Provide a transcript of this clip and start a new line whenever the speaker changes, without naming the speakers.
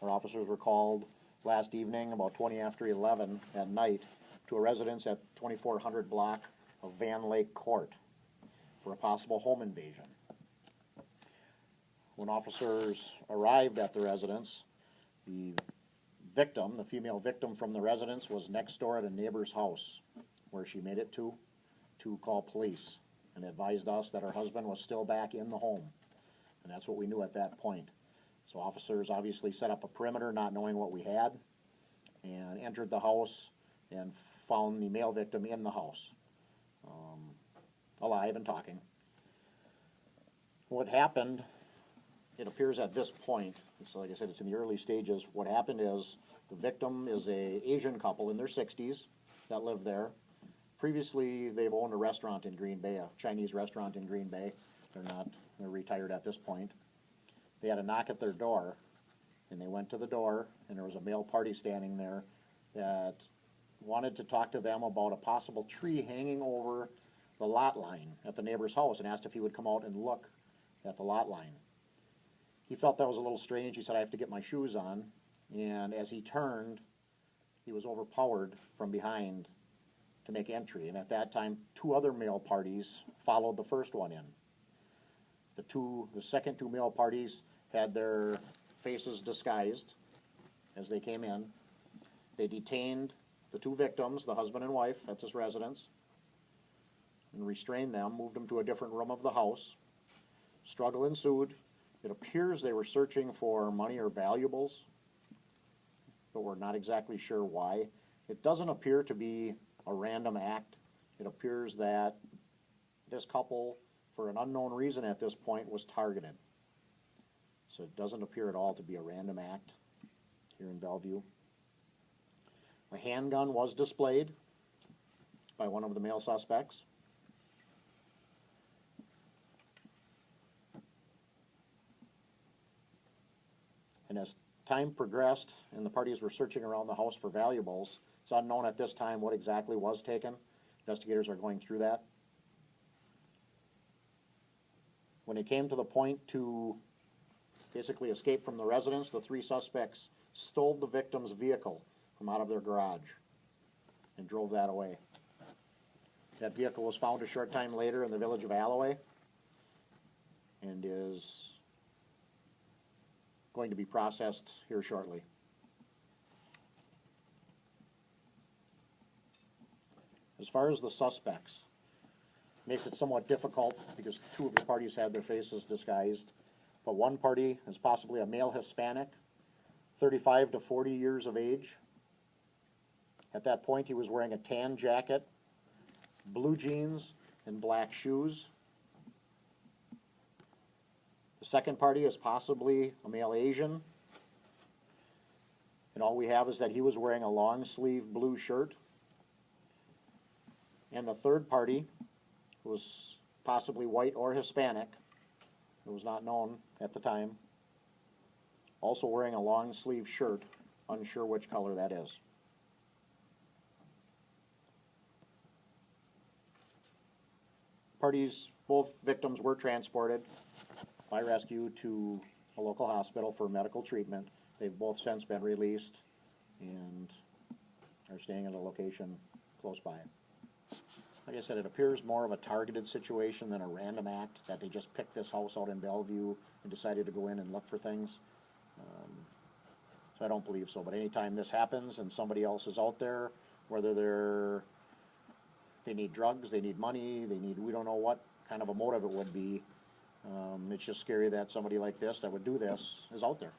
Our officers were called last evening about 20 after 11 at night to a residence at 2400 block of Van Lake Court for a possible home invasion. When officers arrived at the residence, the victim, the female victim from the residence, was next door at a neighbor's house where she made it to call police and advised us that her husband was still back in the home. And that's what we knew at that point. So officers obviously set up a perimeter not knowing what we had and entered the house and found the male victim in the house, alive and talking. What happened, it appears at this point, so like I said, it's in the early stages. What happened is the victim is a Asian couple in their 60s that live there. Previously, they've owned a restaurant in Green Bay, a Chinese restaurant in Green Bay. They're retired at this point. They had a knock at their door, and they went to the door, and there was a male party standing there that wanted to talk to them about a possible tree hanging over the lot line at the neighbor's house, and asked if he would come out and look at the lot line. He felt that was a little strange. He said, "I have to get my shoes on." And as he turned, he was overpowered from behind to make entry. And at that time, two other male parties followed the first one in. The second two male parties had their faces disguised as they came in. They detained the two victims, the husband and wife, at this residence and restrained them, moved them to a different room of the house. Struggle ensued. It appears they were searching for money or valuables, but we're not exactly sure why. It doesn't appear to be a random act. It appears that this couple, for an unknown reason at this point, was targeted. So it doesn't appear at all to be a random act here in Bellevue. A handgun was displayed by one of the male suspects. And as time progressed and the parties were searching around the house for valuables, it's unknown at this time what exactly was taken. Investigators are going through that. When it came to the point to basically escape from the residence, the three suspects stole the victim's vehicle from out of their garage and drove that away. That vehicle was found a short time later in the village of Alloway and is going to be processed here shortly. As far as the suspects, it makes it somewhat difficult because two of the parties had their faces disguised, but one party is possibly a male Hispanic, 35 to 40 years of age. At that point, he was wearing a tan jacket, blue jeans, and black shoes. The second party is possibly a male Asian, and all we have is that he was wearing a long-sleeve blue shirt. And the third party was possibly white or Hispanic. It was not known at the time. Also wearing a long-sleeve shirt, unsure which color that is. Both victims were transported by rescue to a local hospital for medical treatment. They've both since been released and are staying at a location close by. Like I said, it appears more of a targeted situation than a random act, that they just picked this house out in Bellevue and decided to go in and look for things. So I don't believe so. But anytime this happens and somebody else is out there, whether they need drugs, they need money, we don't know what kind of a motive it would be. It's just scary that somebody like this that would do this is out there.